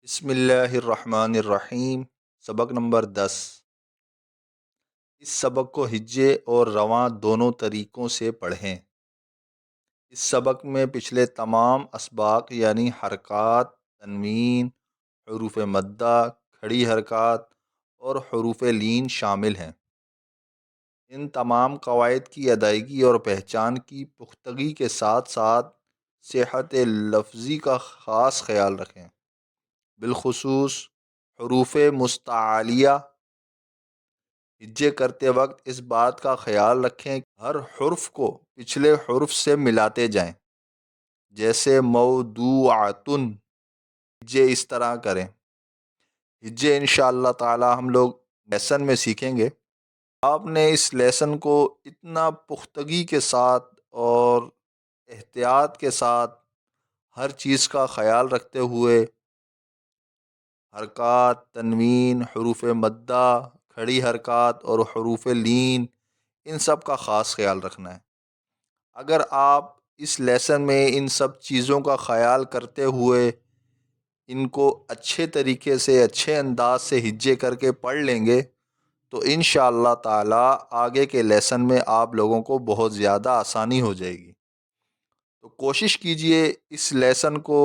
بسم اللہ الرحمن الرحیم۔ سبق نمبر 10۔ اس سبق کو ہجے اور رواں دونوں طریقوں سے پڑھیں۔ اس سبق میں پچھلے تمام اسباق یعنی حرکات، تنوین، حروف مدہ، کھڑی حرکات اور حروف لین شامل ہیں۔ ان تمام قواعد کی ادائیگی اور پہچان کی پختگی کے ساتھ ساتھ صحت لفظی کا خاص خیال رکھیں، بالخصوص حروف مستعلیہ۔ ہجے کرتے وقت اس بات کا خیال رکھیں کہ ہر حرف کو پچھلے حرف سے ملاتے جائیں، جیسے موضوعاتن۔ ہجے اس طرح کریں۔ ہجے انشاءاللہ تعالی ہم لوگ لیسن میں سیکھیں گے۔ آپ نے اس لیسن کو اتنا پختگی کے ساتھ اور احتیاط کے ساتھ ہر چیز کا خیال رکھتے ہوئے حرکات، تنوین، حروف مدہ، کھڑی حرکات اور حروف لین، ان سب کا خاص خیال رکھنا ہے۔ اگر آپ اس لیسن میں ان سب چیزوں کا خیال کرتے ہوئے ان کو اچھے طریقے سے، اچھے انداز سے ہجے کر کے پڑھ لیں گے تو انشاءاللہ تعالی آگے کے لیسن میں آپ لوگوں کو بہت زیادہ آسانی ہو جائے گی۔ تو کوشش کیجئے اس لیسن کو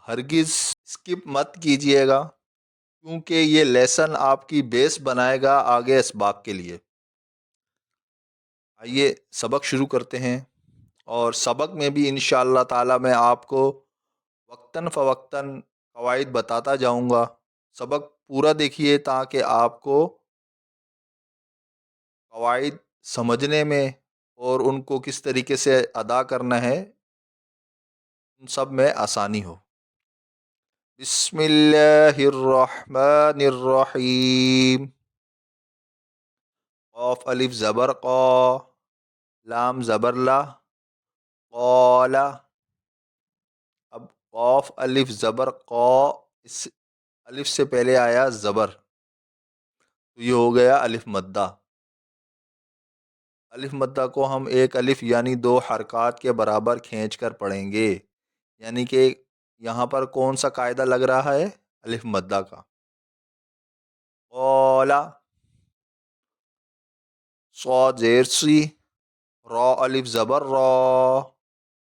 ہرگز اسکپ مت کیجئے گا، کیونکہ یہ لیسن آپ کی بیس بنائے گا آگے اسباق کے لیے۔ آئیے سبق شروع کرتے ہیں، اور سبق میں بھی انشاءاللہ تعالی میں آپ کو وقتاً فوقتاً قواعد بتاتا جاؤں گا۔ سبق پورا دیکھیے تاکہ آپ کو قواعد سمجھنے میں اور ان کو کس طریقے سے ادا کرنا ہے ان سب میں آسانی ہو۔ بسم اللہ الرحمن الرحیم۔ قاف الف زبر قا، لام زبر لا، قال۔ اب قاف الف زبر قا، اس الف سے پہلے آیا زبر، تو یہ ہو گیا الف مدہ۔ الف مدہ کو ہم ایک الف یعنی دو حرکات کے برابر کھینچ کر پڑھیں گے، یعنی کہ یہاں پر کون سا قاعدہ لگ رہا ہے؟ الف مدہ کا۔ قال، صاد زیر سی، را الف زبر را،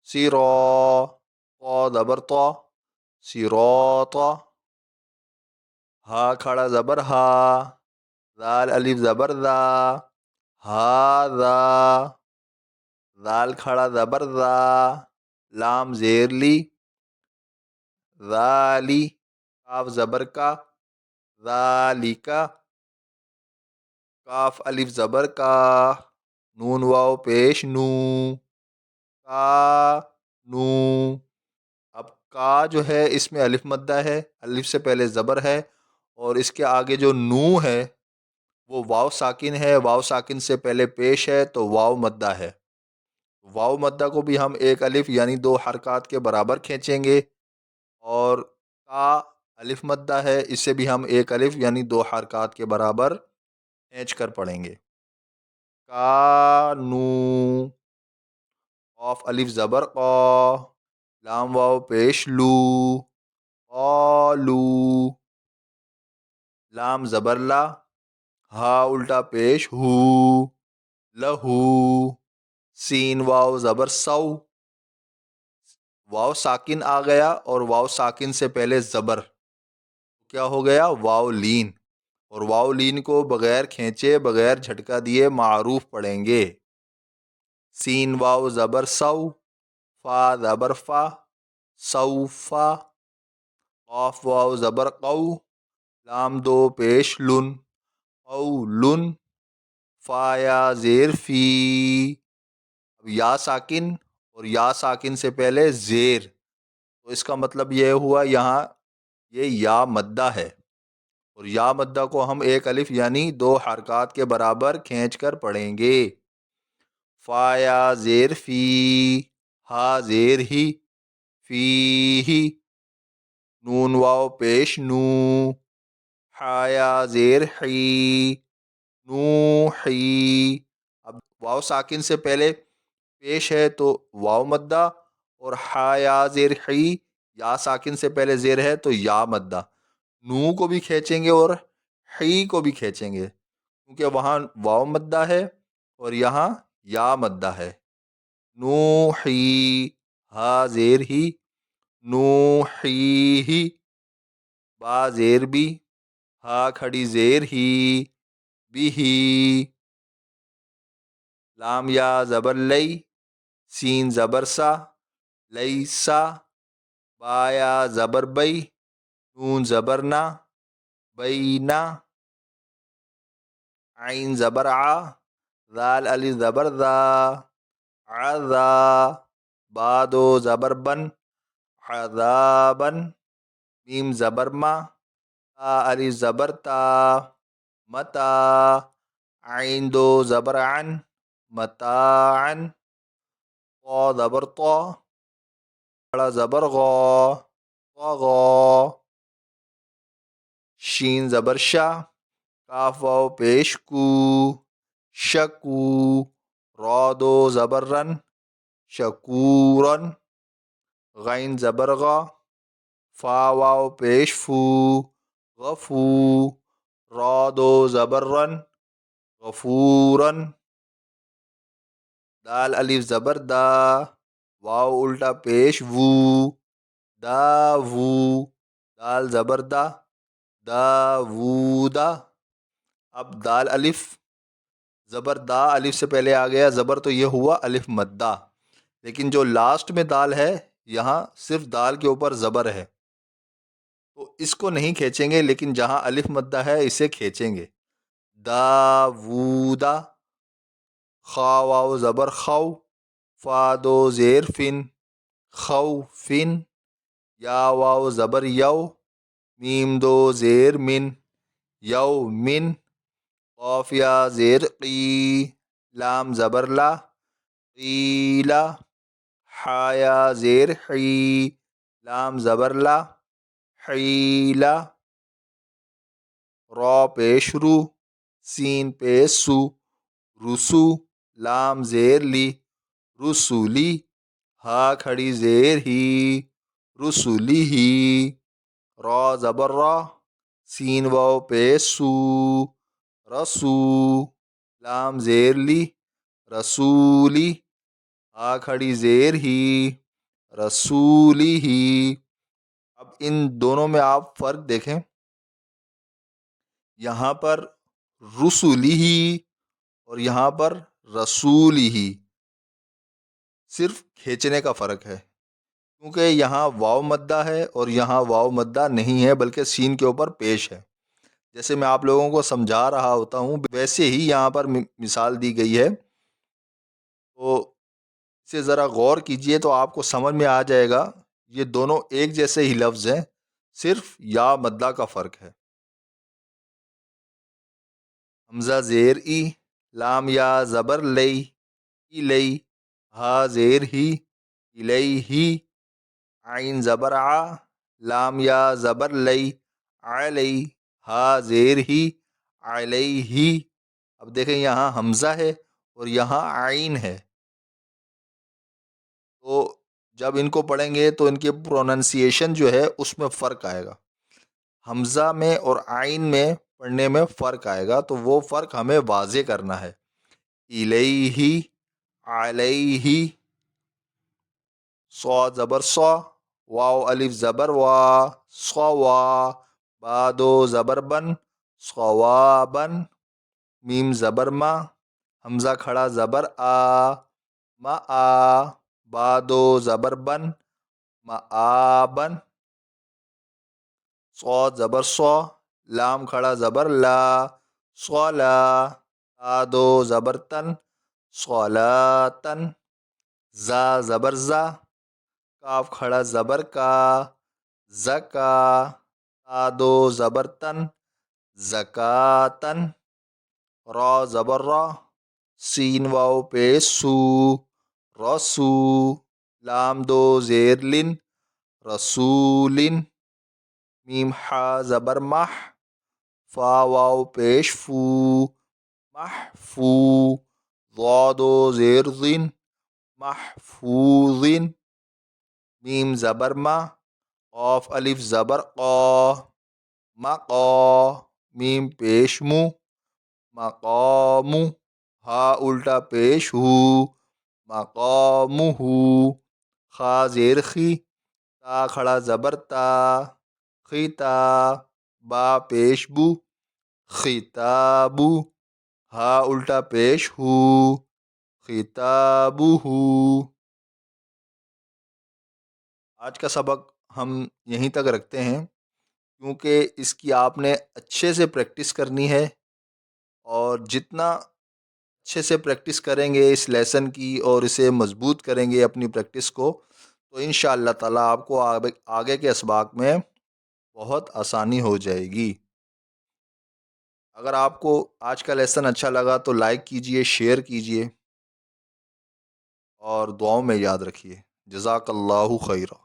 سی را، طا زبر طا، صراطا، ہا کھڑا زبر ہا، ذال الف زبر ذا، ہاذا، ذال کھڑا زبر ذا، لام زیر لی، ذالی، کاف زبر کا، ذالکا، کاف الف زبر کا، نون واو پیش نو، کا نو۔ اب کا جو ہے اس میں الف مدہ ہے، الف سے پہلے زبر ہے، اور اس کے آگے جو نو ہے وہ واو ساکن ہے، واو ساکن سے پہلے پیش ہے تو واو مدہ ہے۔ واو مدہ کو بھی ہم ایک الف یعنی دو حرکات کے برابر کھینچیں گے، اور کا الف مدہ ہے، اسے بھی ہم ایک الف یعنی دو حرکات کے برابر کھینچ کر پڑھیں گے۔ کانو، قاف الف زبر قا، لام واو پیش لو، قالو، لام زبر لا، ہا الٹا پیش ہو، لہو، سین واو زبر سو، واو ساکن آ گیا اور واو ساکن سے پہلے زبر، کیا ہو گیا؟ واو لین، اور واو لین کو بغیر کھینچے، بغیر جھٹکا دیے معروف پڑھیں گے۔ سین واو زبر سو، فا زبر فا، سوفا، قاف واو زبر قو، لام دو پیش لن، قولن، فا یا زیر فی، اب یا ساکن اور یا ساکن سے پہلے زیر، تو اس کا مطلب یہ ہوا یہاں یہ یا مدہ ہے، اور یا مدہ کو ہم ایک الف یعنی دو حرکات کے برابر کھینچ کر پڑھیں گے۔ فا یا زیر فی، ہا زیر ہی، فی ہی، نون واو پیش نو، ہا یا زیر حی، نو حی۔ اب واو ساکن سے پہلے پیش ہے تو واو مدہ، اور ہا یا زیر حی یا ساکن سے پہلے زیر ہے تو یا مدہ، نو کو بھی کھینچیں گے اور حی کو بھی کھینچیں گے، کیونکہ وہاں واو مدہ ہے اور یہاں یا مدہ ہے۔ نو حی، ہا زیر ہی، نو حی ہی، با زیر بھی، ہا کھڑی زیر ہی، بھی ہی، لام یا زبر لئی، سین زبر سا، لئی سا، با یا زبر بئی، نون زبر نا، بینا، عین زبر آ، ذال الف زبر ذا، عذا، بادو زبر بن، عذابا، میم زبر ما، تا الف زبر تا، متا، عین دو زبر عن، متاعن، طا زبر طا، بڑا زبر غا، طغا، شین زبر شا، کاف واو پیش کو، شکو، را دو زبر رن، شکورن، غین زبر غا، فا واو پیش فو، غفو، را دو زبر رن، غفورن، دال الف زبر دا، واو الٹا پیش وو، دا وو، دال زبر دا، داوودا۔ اب دال الف زبر دا، الف سے پہلے آ گیا زبر تو یہ ہوا الف مدہ، لیکن جو لاسٹ میں دال ہے یہاں صرف دال کے اوپر زبر ہے تو اس کو نہیں کھینچیں گے، لیکن جہاں الف مدہ ہے اسے کھینچیں گے۔ داوودا، خا واو زبر خو، فا دو زیر فن، خو فن، یا واو زبر یو، میم دو زیر من، یو من، قاف یا زیر قی، لام زبر لا، قیلا، حا یا زیر حی، لام زبر لا، حیلا، را پیش رو، سین پیش سو، رسو، لام زیر لی، رسولی، ہا کھڑی زیر ہی، رسولی ہی، را زبر را، سین واو پیش سو، رسو، لام زیر لی، رسولی، ہا کھڑی زیر ہی، رسولی ہی۔ اب ان دونوں میں آپ فرق دیکھیں، یہاں پر رسولی ہی اور یہاں پر رسولی ہی، صرف کھینچنے کا فرق ہے، کیونکہ یہاں واو مدہ ہے اور یہاں واو مدہ نہیں ہے بلکہ سین کے اوپر پیش ہے۔ جیسے میں آپ لوگوں کو سمجھا رہا ہوتا ہوں ویسے ہی یہاں پر مثال دی گئی ہے، تو اسے ذرا غور کیجئے تو آپ کو سمجھ میں آ جائے گا یہ دونوں ایک جیسے ہی لفظ ہیں، صرف یا مدہ کا فرق ہے۔ حمزہ زیر ای، لام یا زبر لئی، لئی، ہا زیر ہی، الیہی، عین زبر آ، لام یا زبر لئی، علی، ہا زیر ہی، علیہی۔ اب دیکھیں یہاں حمزہ ہے اور یہاں عین ہے، تو جب ان کو پڑھیں گے تو ان کی پروننسیشن جو ہے اس میں فرق آئے گا، حمزہ میں اور عین میں پڑھنے میں فرق آئے گا، تو وہ فرق ہمیں واضح کرنا ہے۔ الیہی، علیہی، صاد زبر صا، واو الف زبر وا، صوا، با دو زبر بن، صوابن، میم زبر ما، حمزہ کھڑا زبر آ، ما آ، با دو زبر بن، معابن، صاد زبر صا، لام کھڑا زبر لا، صلا، تا دو زبر تن، صلاتن، زا زبر زا، کاف کھڑا زبر کا، زکا، تا دو زبر تن، زکاتن، را زبر را، سین واو پیش سو، رسو، لام دو زیر لن، رسولن، میم حا زبر مح، فا واو پیش فو، محفو، ضاد و زیر ضن، محفوظن، میم زبر ما، قاف الف زبر قا، مقا، میم پیش مو، مقامو، ہا الٹا پیش ہو، مقامہ، خا زیر خی، تا کھڑا زبر تا، خیتا، با پیش بو، خطابو، ہا الٹا پیش ہو، خطابہ۔ آج کا سبق ہم یہیں تک رکھتے ہیں، کیونکہ اس کی آپ نے اچھے سے پریکٹس کرنی ہے، اور جتنا اچھے سے پریکٹس کریں گے اس لیسن کی اور اسے مضبوط کریں گے اپنی پریکٹس کو، تو انشاء اللہ تعالیٰ آپ کو آگے کے اسباق میں بہت آسانی ہو جائے گی۔ اگر آپ کو آج کا لیسن اچھا لگا تو لائک کیجئے، شیئر کیجئے، اور دعاؤں میں یاد رکھیے۔ جزاک اللہ خیرہ۔